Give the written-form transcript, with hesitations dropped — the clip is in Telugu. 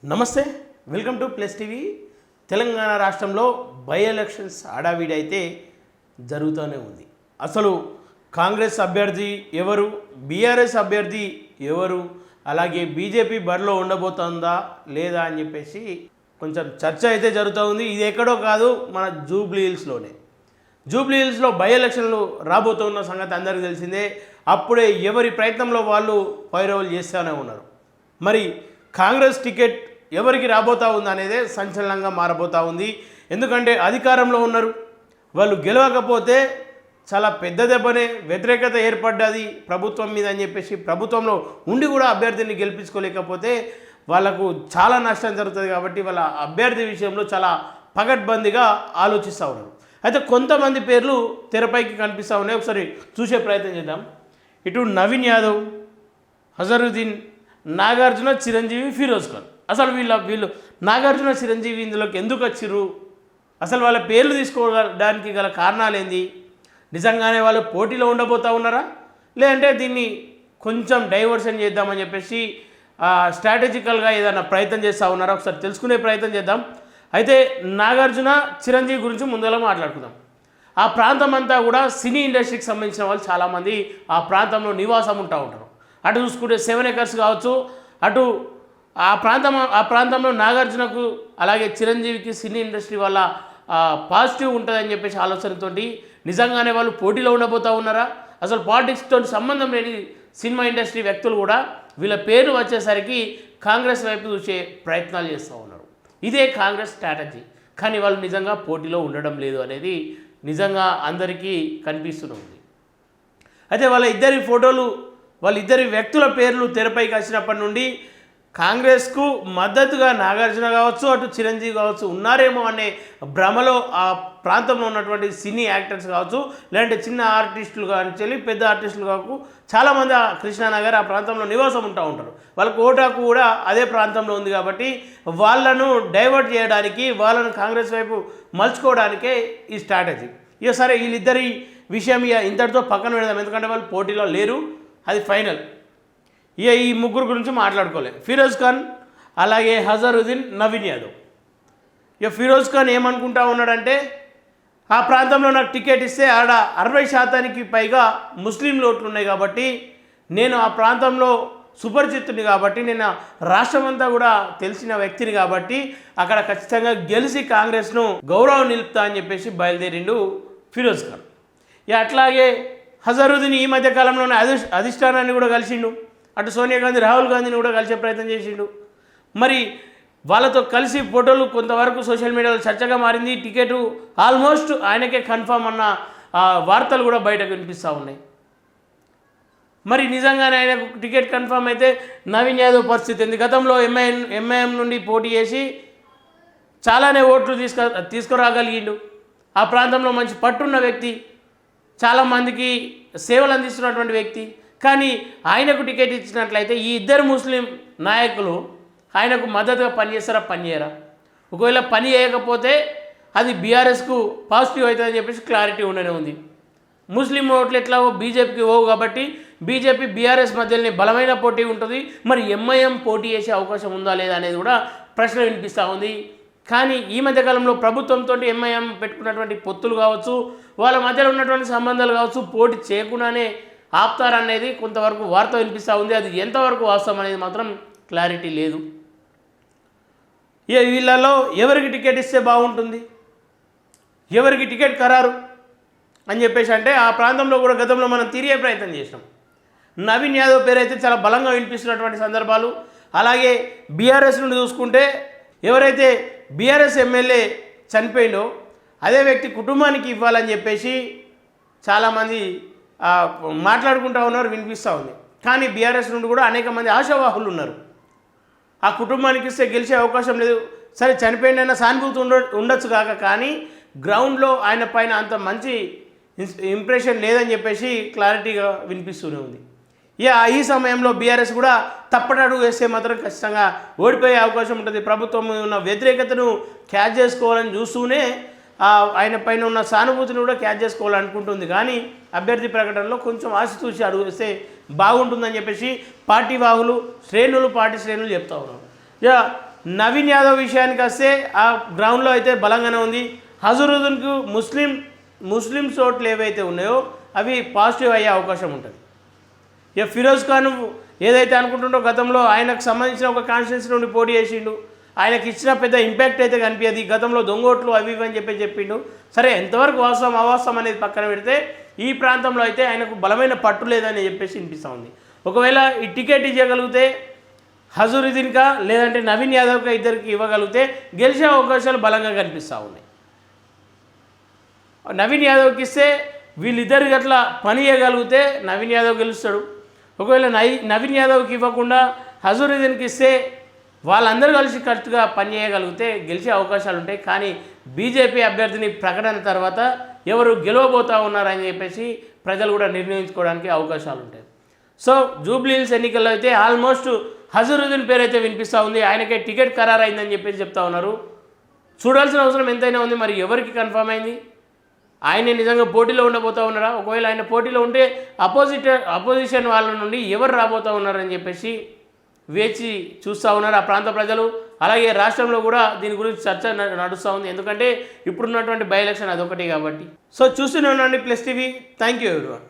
నమస్తే, welcome to plus TV. Telangana రాష్ట్రంలో బై ఎలక్షన్స్ హడావిడి అయితే జరుగుతూనే ఉంది. అసలు కాంగ్రెస్ అభ్యర్థి ఎవరు, బీఆర్ఎస్ అభ్యర్థి ఎవరు, అలాగే బీజేపీ బరిలో ఉండబోతుందా లేదా అని చెప్పేసి కొంచెం చర్చ అయితే జరుగుతూ ఉంది. ఇది ఎక్కడో కాదు, మన జూబ్లీ హిల్స్లోనే. జూబ్లీ హిల్స్లో బై ఎలక్షన్లు రాబోతున్న సంగతి అందరికీ తెలిసిందే. అప్పుడే ఎవరి ప్రయత్నంలో వాళ్ళు పైరవులు చేస్తూనే ఉన్నారు. మరి కాంగ్రెస్ టికెట్ ఎవరికి రాబోతా ఉంది అనేదే సంచలనంగా మారబోతూ ఉంది. ఎందుకంటే అధికారంలో ఉన్నారు, వాళ్ళు గెలవకపోతే చాలా పెద్ద దెబ్బనే వ్యతిరేకత ఏర్పడ్డది ప్రభుత్వం మీద అని చెప్పేసి ప్రభుత్వంలో ఉండి కూడా అభ్యర్థిని గెలిపించుకోలేకపోతే వాళ్ళకు చాలా నష్టం జరుగుతుంది. కాబట్టి వాళ్ళ అభ్యర్థి విషయంలో చాలా పకడ్బందీగా ఆలోచిస్తూ ఉన్నారు. అయితే కొంతమంది పేర్లు తెరపైకి కనిపిస్తూ ఉన్నాయి, ఒకసారి చూసే ప్రయత్నం చేద్దాం. ఇటు నవీన్ యాదవ్, అజరుద్దీన్, నాగార్జున, చిరంజీవి, ఫిరోజ్ ఖాన్. అసలు వీళ్ళు నాగార్జున, చిరంజీవి ఇందులోకి ఎందుకు వచ్చిర్రు, అసలు వాళ్ళ పేర్లు తీసుకోవడానికి గల కారణాలు ఏంది, నిజంగానే వాళ్ళు పోటీలో ఉండబోతూ ఉన్నారా, లేదంటే దీన్ని కొంచెం డైవర్షన్ చేద్దామని చెప్పేసి స్ట్రాటజికల్గా ఏదైనా ప్రయత్నం చేస్తూ ఉన్నారా, ఒకసారి తెలుసుకునే ప్రయత్నం చేద్దాం. అయితే నాగార్జున, చిరంజీవి గురించి ముందుగా మాట్లాడుకుందాం. ఆ ప్రాంతం అంతా కూడా సినీ ఇండస్ట్రీకి సంబంధించిన వాళ్ళు చాలామంది ఆ ప్రాంతంలో నివాసం ఉంటూ ఉంటారు. అటు చూసుకుంటే 7 acres కావచ్చు, అటు ఆ ప్రాంతంలో నాగార్జునకు అలాగే చిరంజీవికి సినీ ఇండస్ట్రీ వల్ల పాజిటివ్ ఉంటుందని చెప్పేసి ఆలోచనతోటి నిజంగానే వాళ్ళు పోటీలో ఉండబోతూ ఉన్నారా, అసలు పాలిటిక్స్తో సంబంధం లేని సినిమా ఇండస్ట్రీ వ్యక్తులు కూడా వీళ్ళ పేరు వచ్చేసరికి కాంగ్రెస్ వైపు చూసే ప్రయత్నాలు చేస్తూ ఉన్నారు. ఇదే కాంగ్రెస్ స్ట్రాటజీ. కానీ వాళ్ళు నిజంగా పోటీలో ఉండడం లేదు అనేది నిజంగా అందరికీ కనిపిస్తుంది. అయితే వాళ్ళిద్దరి వ్యక్తుల పేర్లు తెరపైకి వచ్చినప్పటి నుండి కాంగ్రెస్కు మద్దతుగా నాగార్జున కావచ్చు, అటు చిరంజీవి కావచ్చు ఉన్నారేమో అనే భ్రమలో ఆ ప్రాంతంలో ఉన్నటువంటి సినీ యాక్టర్స్ కావచ్చు, లేదంటే చిన్న ఆర్టిస్టులు కానీ పెద్ద ఆర్టిస్టులు కావచ్చు, చాలామంది కృష్ణానగర్ ఆ ప్రాంతంలో నివాసం ఉంటారు. వాళ్ళకు ఓటాకు కూడా అదే ప్రాంతంలో ఉంది కాబట్టి వాళ్ళను డైవర్ట్ చేయడానికి, వాళ్ళను కాంగ్రెస్ వైపు మలుచుకోవడానికే ఈ స్ట్రాటజీ. ఇక సరే, వీళ్ళిద్దరి విషయం ఇంతటితో పక్కన పెడదాం, ఎందుకంటే వాళ్ళు పోటీలో లేరు, అది ఫైనల్. ఇక ఈ ముగ్గురు గురించి మాట్లాడుకోలేదు. ఫిరోజ్ ఖాన్, అలాగే అజరుద్దీన్, నవీన్ యాదవ్. ఇక ఫిరోజ్ ఖాన్ ఏమనుకుంటా ఉన్నాడంటే, ఆ ప్రాంతంలో నాకు టికెట్ ఇస్తే ఆడ 60% పైగా ముస్లిం ఓట్లు ఉన్నాయి కాబట్టి, నేను ఆ ప్రాంతంలో సుపరిచితుని కాబట్టి, నేను రాష్ట్రం అంతా కూడా తెలిసిన వ్యక్తిని కాబట్టి అక్కడ ఖచ్చితంగా గెలిచి కాంగ్రెస్ను గౌరవం నిలుపుతా అని చెప్పేసి బయలుదేరిండు ఫిరోజ్ ఖాన్. ఇక అట్లాగే అజరుద్దీన్ ఈ మధ్యకాలంలోనే అధిష్టానాన్ని కూడా కలిసిండు, అటు సోనియా గాంధీ, రాహుల్ గాంధీని కూడా కలిసే ప్రయత్నం చేసిండు. మరి వాళ్ళతో కలిసి ఫోటోలు కొంతవరకు సోషల్ మీడియాలో చర్చగా మారింది. టికెట్ ఆల్మోస్ట్ ఆయనకే కన్ఫామ్ అన్న వార్తలు కూడా బయటకు వినిపిస్తూ ఉన్నాయి. మరి నిజంగానే ఆయనకు టికెట్ కన్ఫామ్ అయితే నవీన్ యాదవ్ పరిస్థితి ఏంది? గతంలో ఎంఐఎం నుండి పోటీ చేసి చాలానే ఓట్లు తీసుకురాగలిగిండు. ఆ ప్రాంతంలో మంచి పట్టున్న వ్యక్తి, చాలామందికి సేవలు అందిస్తున్నటువంటి వ్యక్తి. కానీ ఆయనకు టికెట్ ఇచ్చినట్లయితే ఈ ఇద్దరు ముస్లిం నాయకులు ఆయనకు మద్దతుగా పనిచేయరా? ఒకవేళ పని చేయకపోతే అది బీఆర్ఎస్కు పాజిటివ్ అవుతుందని చెప్పేసి క్లారిటీ ఉండనే ఉంది. ముస్లిం ఓట్లు ఎట్లాగో బీజేపీకి పోవు కాబట్టి బీజేపీ బీఆర్ఎస్ మధ్యలోనే బలమైన పోటీ ఉంటుంది. మరి ఎంఐఎం పోటీ చేసే అవకాశం ఉందా లేదా అనేది కూడా ప్రశ్న వినిపిస్తూ ఉంది. కానీ ఈ మధ్యకాలంలో ప్రభుత్వంతో ఎంఐఎం పెట్టుకున్నటువంటి పొత్తులు కావచ్చు, వాళ్ళ మధ్యలో ఉన్నటువంటి సంబంధాలు కావచ్చు, పోటీ చేయకుండానే ఆపుతారనేది కొంతవరకు వార్త వినిపిస్తూ ఉంది. అది ఎంతవరకు వాస్తవం అనేది మాత్రం క్లారిటీ లేదు. ఇక వీళ్ళలో ఎవరికి టికెట్ ఇస్తే బాగుంటుంది, ఎవరికి టికెట్ ఖరారు అని చెప్పేసి అంటే ఆ ప్రాంతంలో కూడా గతంలో మనం తిరిగే ప్రయత్నం చేసినాం. నవీన్ యాదవ్ పేరు అయితే చాలా బలంగా వినిపిస్తున్నటువంటి సందర్భాలు. అలాగే బీఆర్ఎస్ నుండి చూసుకుంటే ఎవరైతే బీఆర్ఎస్ ఎమ్మెల్యే చనిపోయిందో అదే వ్యక్తి కుటుంబానికి ఇవ్వాలని చెప్పేసి చాలామంది మాట్లాడుకుంటూ ఉన్నారు, వినిపిస్తూ ఉంది. కానీ బీఆర్ఎస్ నుండి కూడా అనేక మంది ఆశావాహులు ఉన్నారు. ఆ కుటుంబానికి ఇస్తే గెలిచే అవకాశం లేదు. సరే, చనిపోయిందైనా సానుభూతి ఉండొచ్చు కాక, కానీ గ్రౌండ్లో ఆయన పైన అంత మంచి ఇంప్రెషన్ లేదని చెప్పేసి క్లారిటీగా వినిపిస్తూనే ఉంది. ఈ సమయంలో బీఆర్ఎస్ కూడా తప్పటడుగు వేస్తే మాత్రం ఖచ్చితంగా ఓడిపోయే అవకాశం ఉంటుంది. ప్రభుత్వం ఉన్న వ్యతిరేకతను క్యాచ్ చేసుకోవాలని చూస్తూనే ఆయన పైన ఉన్న సానుభూతిని కూడా క్యాచ్ చేసుకోవాలనుకుంటుంది. కానీ అభ్యర్థి ప్రకటనలో కొంచెం ఆశతూచి అడుగు వేస్తే బాగుంటుందని చెప్పేసి పార్టీ శ్రేణులు చెప్తా ఉన్నారు. నవీన్ యాదవ్ విషయానికి వస్తే ఆ గ్రౌండ్లో అయితే బలంగానే ఉంది. హజరుద్దీన్కు ముస్లిమ్స్ ఓట్లు ఏవైతే ఉన్నాయో అవి పాజిటివ్ అయ్యే అవకాశం ఉంటుంది. ఇక ఫిరోజ్ ఖాన్ ఏదైతే అనుకుంటుండో గతంలో ఆయనకు సంబంధించిన ఒక కాన్స్టిట్యున్సీ నుండి పోటీ చేసిండు, ఆయనకి ఇచ్చిన పెద్ద ఇంపాక్ట్ అయితే కనిపించదు. గతంలో దొంగోట్లు అవి ఇవి అని చెప్పిండు. సరే, ఎంతవరకు వాస్తవం అవాస్తవం అనేది పక్కన పెడితే ఈ ప్రాంతంలో అయితే ఆయనకు బలమైన పట్టు లేదని చెప్పేసి వినిపిస్తూ ఉంది. ఒకవేళ ఈ టికెట్ ఇవ్వగలిగితే హజరుద్దీన్కా లేదంటే నవీన్ యాదవ్కా ఇద్దరికి ఇవ్వగలిగితే గెలిచే అవకాశాలు బలంగా కనిపిస్తూ ఉన్నాయి. నవీన్ యాదవ్కి ఇస్తే వీళ్ళిద్దరికి అట్లా పని చేయగలిగితే నవీన్ యాదవ్ గెలుస్తాడు. ఒకవేళ నవీన్ యాదవ్కి ఇవ్వకుండా హజరుద్దీన్కి ఇస్తే వాళ్ళందరూ కలిసి కరెక్ట్గా పని చేయగలిగితే గెలిచే అవకాశాలు ఉంటాయి. కానీ బీజేపీ అభ్యర్థిని ప్రకటన తర్వాత ఎవరు గెలవబోతూ ఉన్నారని చెప్పేసి ప్రజలు కూడా నిర్ణయించుకోవడానికి అవకాశాలు ఉంటాయి. సో జూబ్లీహిల్స్ ఎన్నికల్లో అయితే ఆల్మోస్ట్ హజరుద్దీన్ పేరు అయితే వినిపిస్తూ ఉంది. ఆయనకే టికెట్ ఖరారైందని చెప్పేసి చెప్తా ఉన్నారు. చూడాల్సిన అవసరం ఎంతైనా ఉంది. మరి ఎవరికి కన్ఫర్మ్ అయింది? ఆయన నిజంగా పోటీలో ఉండబోతూ ఉన్నారా? ఒకవేళ ఆయన పోటీలో ఉంటే అపోజిషన్ వాళ్ళ నుండి ఎవరు రాబోతూ ఉన్నారని చెప్పేసి వేచి చూస్తూ ఉన్నారు ఆ ప్రాంత ప్రజలు. అలాగే రాష్ట్రంలో కూడా దీని గురించి చర్చ నడుస్తూ ఉంది. ఎందుకంటే ఇప్పుడున్నటువంటి బై ఎలక్షన్ అదొకటి కాబట్టి. సో చూస్తూనే ఉండండి plus TV. Thank you everyone.